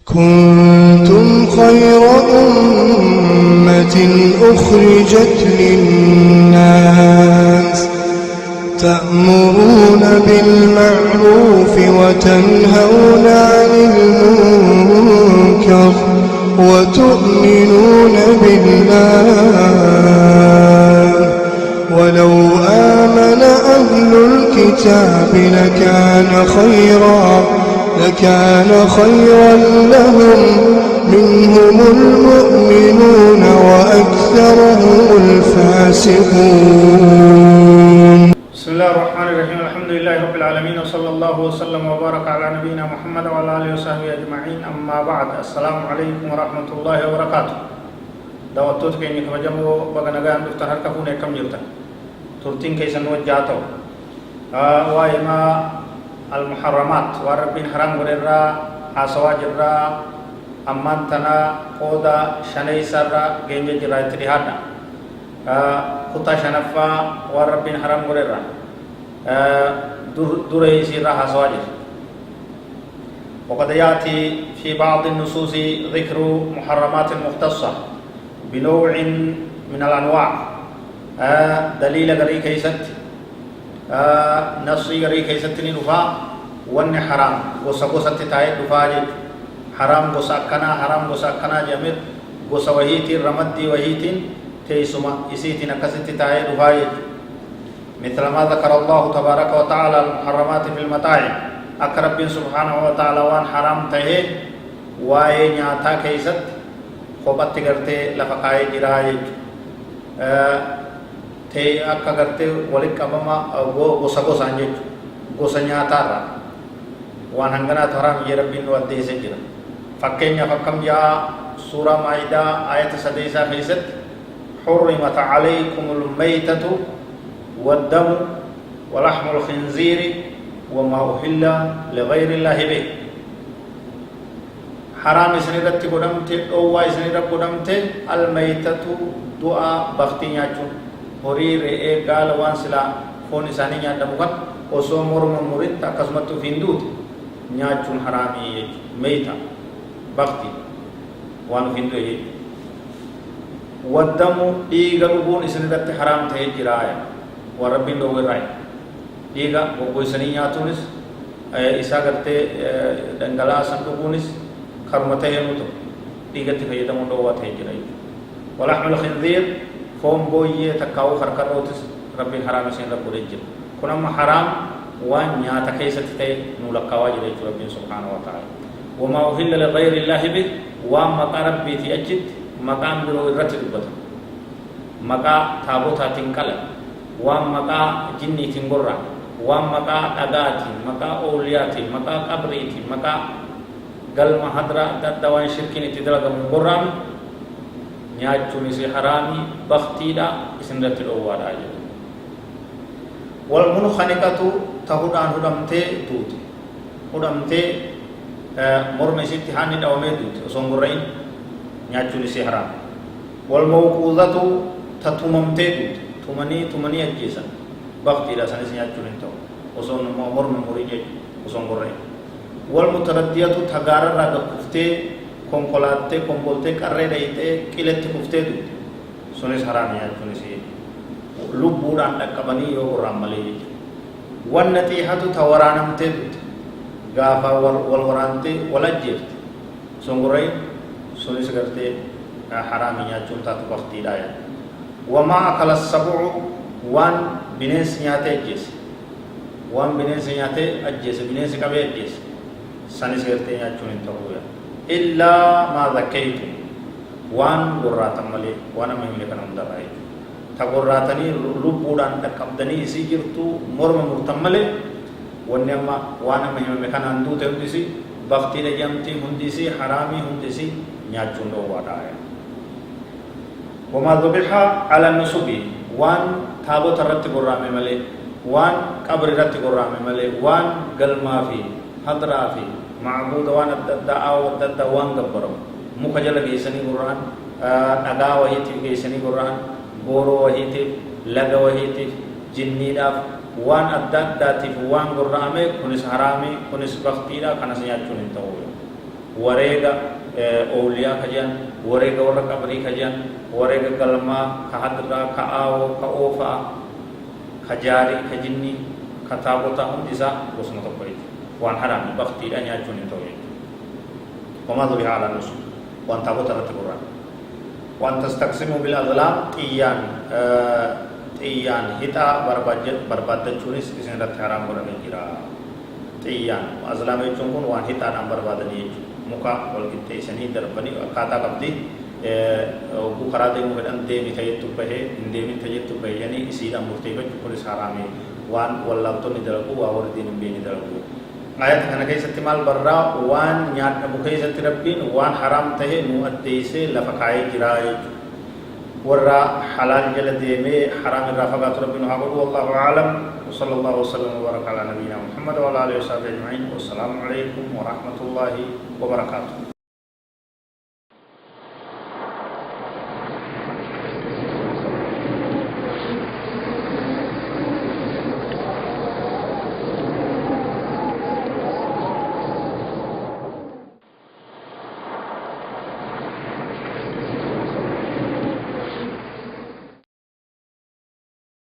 كنتم خير أمة أخرجت للناس تأمرون بالمعروف وتنهون عن المنكر وتؤمنون بالله ولو آمن أهل الكتاب لكان خيرا لهم منهم المؤمنون وأكثرهم الفاسقون. بسم الله الرحمن الرحيم. الحمد لله رب العالمين وصلى الله وسلم وبارك على نبينا محمد وعلى آله وصحبه أجمعين. أما بعد، السلام عليكم ورحمة الله وبركاته. دعوتك إني كمجمو بغنغان دفتر كفون كم جلتا ترتين كيسن وجاتو وإما المحرمات وربين حرام غريرا حاسوا جرا أمان تنا قودا شني سرا جنج جرا تريهانا خطا شنفا وربين حرام غريرا دري سيرا حاسوا جر. وقد يأتي في بعض النصوص ذكر محرمات مختصة بنوع من الأنواع دليل غري كيست نصي غري كيست نفا ون حرام غوسا غوسا تتاي دفاج حرام غوسا كنا جميل غوسا وهيتين رمدي وهيتين تيسما إسيتين كست تتاي دفاج مثل ما ذكر الله تبارك وتعالى المحرمات في المطاعم أكرب سبحانه وتعالى وان حرام تهي واي نياتا كيست خوبت غرتي لفقاي جراي تي akka garte walitti qabama gosa gosaan jechuudha. Gosa nyaataarra waan hanganaatu haraam jee rabbiin nu addeessee jira. Fakkeenyaaf akkam jaa suuraa Maa'idaa ayata 3 keessatti حرمت عليكم الميتة والدم ولحم الخنزير وما أحل لغير الله به. حرام إسنيرت قدمت أو إسنيرت قدمت الميتة دعاء بختي horii re'ee gaala waan silaa foon isaanii nyaatamu kan osoo morma muritti akkasumatti of hin duute nyaachuun haraamii jechuudha. Meeyita bakti waan of hin du'e jechuudha. Waddamu dhiiga dhuguun isinirratti haraam ta'ee jiraaya waan rabbiin dhoowwirraayi. Dhiiga goggoysanii nyaatuunis isaa gartee dhangala'aasan dhuguunis karuma ta'ee nu ta'u dhiigatti fayyadamuun dhoowwaa ta'ee jira jechuudha. Walaxmul khinziir فوم بويه تكاو خركروتس ربي حرام سين رب ودجل كنما حرام وان نياتا كيست تي نولقاوا جل ربي سبحانه وتعالى. وما أهل لغير الله به وما ربي تيجد مقام برو الرتب بطن مقا تابوتا تنقل وما جني تنقرا وما أداتي مقا أولياتي مقا قبريتي مقا قلم حضرة دوان شركين تدرق من قرآن nyaachuun isii haraami baktiidha isinirratti dhoowwaadha jedhu. Wal munkhaniqatu ta'uudhaan hudhamtee duute hudhamtee morma isitti haanni dhawamee duute osoo hin gurraa'in nyaachuun isii haraami. Wal mawquudatu tumamtee duute tumanii ajjeesan baktiidha sanis nyaachuun hin ta'u osoo morma murii jechuudha osoo hin gurraa'in. Wal mutaraddiyatu gaararraa gabbuftee konkolaattee konkoltee qarree dhayitee qiletti kuftee duute sunis haraami nyaachuun isii lubbuudhaan dhaqqabanii yoo gurraan malee jechuudha. Wanna xiihatu ta waraanamtee duute gaafa wal waraantee wal ajjeefte sun gurraa'in sunis gartee haraami nyaachuun taatu baktiidha jedha. Wamaa akala sabu'u waan bineensi nyaatee ajjeese bineensi qabee ajjeese sanis gartee nyaachuun hin ta'uu jedha. إلا ما ذكيتم وان قراتم ملي وانا مهمة كان مدرعي تقراتني لبودان تقبدني إسي جرتو مرم مرتملي ونما وانا مهمة كان اندو تهندسي بغتي لجمتي هندسي حرامي هندسي نياجون دو وادايا. وما ذبح على النصب وان تابو ترت قرامي ملي وان قبر رت قرامي ملي وان قلما في حضرا في معبود وانا الدعاء وان غبرو مخجل جيسني قران ادا وهيتي جيسني قران بورو وهيتي لغا وهيتي جني داف وان ادات داتي وان قرامه كنس حرامي كنس بختيرا كنس ياچون تو وريغا أولياء كجان وريغا ورق أبري كجان وريغا قلما كهدرا كآو كأوفا كجاري كجني كتابوتا هم إسا وسنة تقويت وان حرام بختي أن يأجون تويت وما ذبح على النسل وان تابوتا رتقران وان تستقسموا بالأظلام تيان هتا بربادة جونس إسن رت حرام ورمي جرا تيان أظلام يجون وان هتا نام بربادة نيج مكا والكتة سني دربني كاتا قبدي بخارا دے مهدن دے متھیت بہے دے متھیت بہے یعنی اسی دا مرتبہ جو سارامے وان والله تو ندرکو اور دین بے ندرکو آیت کنا کay استعمال برا وان نيات بخay ست ربين وان حرام ته نو ادے سے لفقائے جرائے ورا حلال جل دے میں حرام رفقات ربنا هو والله اعلم وصلى الله وسلم وبارك على نبينا محمد وعلى اله وصحبه اجمعين والسلام عليكم ورحمه الله وبركاته.